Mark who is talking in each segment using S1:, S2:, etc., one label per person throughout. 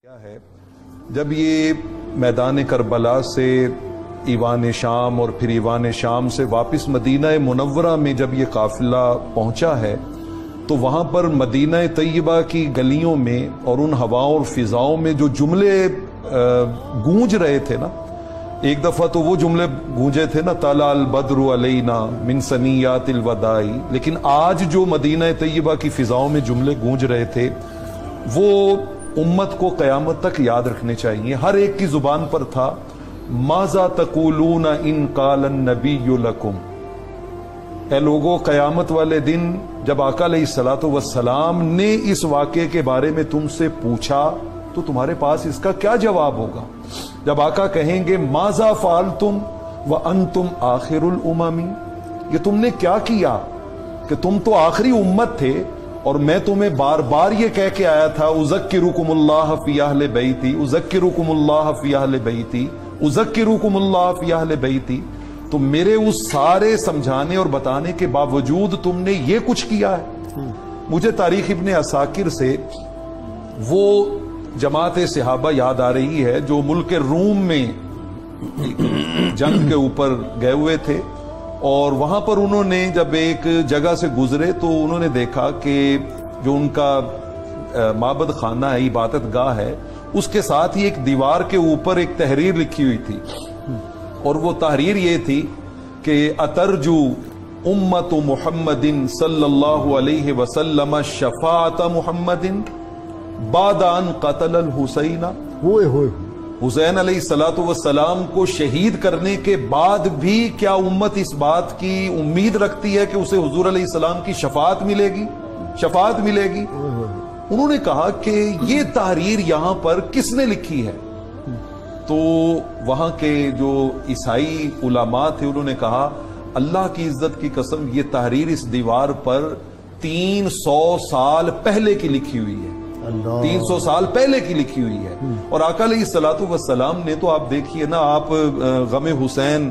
S1: کیا ہے جب یہ میدان کربلا سے ایوان شام اور پھر ایوان شام سے واپس مدینہ منورہ میں جب یہ قافلہ پہنچا ہے تو وہاں پر مدینہ طیبہ کی گلیوں میں اور ان ہواؤں اور فضاؤں میں جو جملے گونج رہے تھے نا، ایک دفعہ تو وہ جملے گونجے تھے نا، طلع البدر علینا من ثنیات الوداع، لیکن آج جو مدینہ طیبہ کی فضاؤں میں جملے گونج رہے تھے وہ امت کو قیامت تک یاد رکھنے چاہیے۔ ہر ایک کی زبان پر تھا، ماذا تقولون ان قال النبی لکم، اے لوگوں قیامت والے دن جب آقا علیہ الصلوۃ والسلام نے اس واقعے کے بارے میں تم سے پوچھا تو تمہارے پاس اس کا کیا جواب ہوگا؟ جب آقا کہیں گے ماذا فعلتم وانتم آخر الامم، یہ تم نے کیا کیا کہ تم تو آخری امت تھے اور میں تمہیں بار بار یہ کہہ کے آیا تھا اذکرکم اللہ فی اہل بیتی، اذکرکم اللہ فی اہل بیتی، اذکرکم اللہ فی اہل بیتی، تو میرے اس سارے سمجھانے اور بتانے کے باوجود تم نے یہ کچھ کیا ہے۔ مجھے تاریخ ابن عساکر سے وہ جماعت صحابہ یاد آ رہی ہے جو ملک روم میں جنگ کے اوپر گئے ہوئے تھے، اور وہاں پر انہوں نے جب ایک جگہ سے گزرے تو انہوں نے دیکھا کہ جو ان کا معبد خانہ ہے، عبادت گاہ ہے، اس کے ساتھ ہی ایک دیوار کے اوپر ایک تحریر لکھی ہوئی تھی، اور وہ تحریر یہ تھی کہ اترجو امت محمد صلی اللہ علیہ وسلم شفاعت محمد بعد ان قتل الحسین، حسین علیہ السلام کو شہید کرنے کے بعد بھی کیا امت اس بات کی امید رکھتی ہے کہ اسے حضور علیہ السلام کی شفاعت ملے گی؟ شفاعت ملے گی۔ انہوں نے کہا کہ یہ تحریر یہاں پر کس نے لکھی ہے؟ تو وہاں کے جو عیسائی علماء تھے انہوں نے کہا اللہ کی عزت کی قسم یہ تحریر اس دیوار پر 300 سال پہلے کی لکھی ہوئی ہے، 300 سال پہلے کی لکھی ہوئی ہے۔ اور آقا علیہ السلام نے تو آپ دیکھیے نا، آپ غم حسین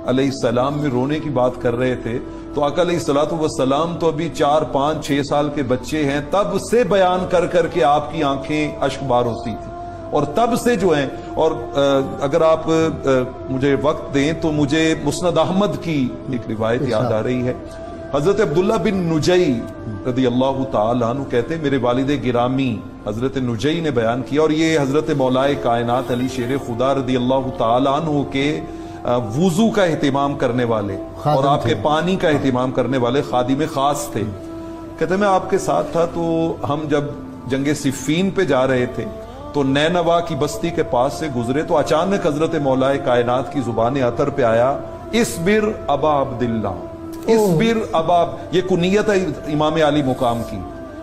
S1: علیہ السلام میں رونے کی بات کر رہے تھے تو آقا علیہ السلام تو ابھی 4 5 6 سال کے بچے ہیں، تب سے بیان کر کر کے آپ کی آنکھیں اشک بار ہوتی تھی، اور تب سے جو ہیں، اور اگر آپ مجھے وقت دیں تو مجھے مسند احمد کی ایک روایت یاد آ رہی ہے۔ حضرت عبداللہ بن نجی رضی اللہ تعالی عنہ کہتے ہیں میرے والد گرامی حضرت نجی نے بیان کیا، اور یہ حضرت مولا کائنات علی شیر خدا رضی اللہ تعالی عنہ کے وضو کا اہتمام کرنے والے اور آپ کے پانی کا اہتمام کرنے والے خادم خاص تھے۔ کہتے ہیں میں آپ کے ساتھ تھا تو ہم جب جنگ صفین پہ جا رہے تھے تو نینوا کی بستی کے پاس سے گزرے تو اچانک حضرت مولا کائنات کی زبان اطہر پہ آیا اصبر ابا عبداللہ، اصبر ابا، یہ کنیت ہے امام علی مقام کی،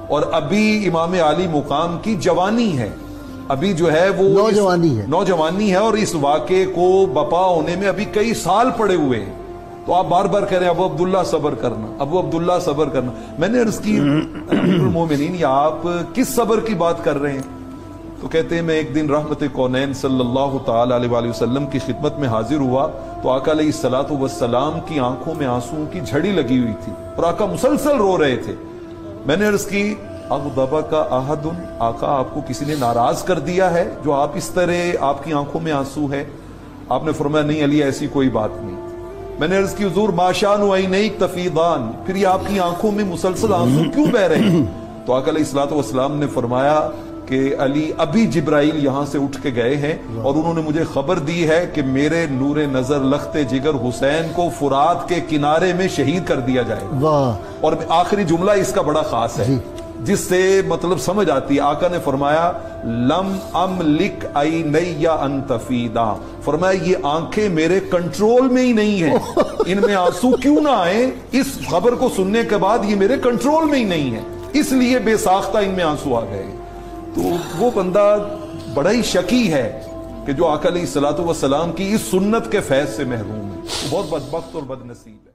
S1: اور ابھی امام علی مقام کی جوانی ہے، ابھی جو ہے وہ نوجوانی ہے، اور اس واقعے کو بپا ہونے میں ابھی کئی سال پڑے ہوئے ہیں، تو آپ بار بار کہہ رہے ہیں ابو عبداللہ صبر کرنا، ابو عبداللہ صبر کرنا۔ میں نے عرض کی امیر المومنین یہ آپ کس صبر کی بات کر رہے ہیں؟ تو کہتے ہیں میں ایک دن رحمت کونین صلی اللہ تعالی علیہ وآلہ وسلم کی خدمت میں حاضر ہوا تو آقا علیہ السلام کی آنکھوں میں آنسوں کی جھڑی لگی ہوئی تھی اور آقا مسلسل رو رہے تھے۔ میں نے عرض کی اغضبک احد، آقا آپ کو کسی نے ناراض کر دیا ہے جو آپ اس طرح آپ کی آنکھوں میں آنسو ہے؟ آپ نے فرمایا نہیں علی ایسی کوئی بات نہیں۔ میں نے عرض کی حضور ما شان عینیک تفیضان، پھر یہ آپ کی آنکھوں میں مسلسل آنسو کیوں بہ رہے ہیں؟ تو آقا علیہ السلام نے فرمایا کہ علی ابھی جبرائیل یہاں سے اٹھ کے گئے ہیں اور انہوں نے مجھے خبر دی ہے کہ میرے نور نظر لخت جگر حسین کو فرات کے کنارے میں شہید کر دیا جائے گا۔ اور آخری جملہ اس کا بڑا خاص ہے جس سے مطلب سمجھ آتی ہے، آقا نے فرمایا لم املک عینی ان تفیضا، فرمایا یہ آنکھیں میرے کنٹرول میں ہی نہیں ہیں، ان میں آنسو کیوں نہ آئے، اس خبر کو سننے کے بعد یہ میرے کنٹرول میں ہی نہیں ہے، اس لیے بے ساختہ ان میں آنسو آ گئے۔ تو وہ بندہ بڑا ہی شکی ہے کہ جو آقا علیہ السلام کی اس سنت کے فیض سے محروم ہے، وہ بہت بدبخت اور بد نصیب ہے۔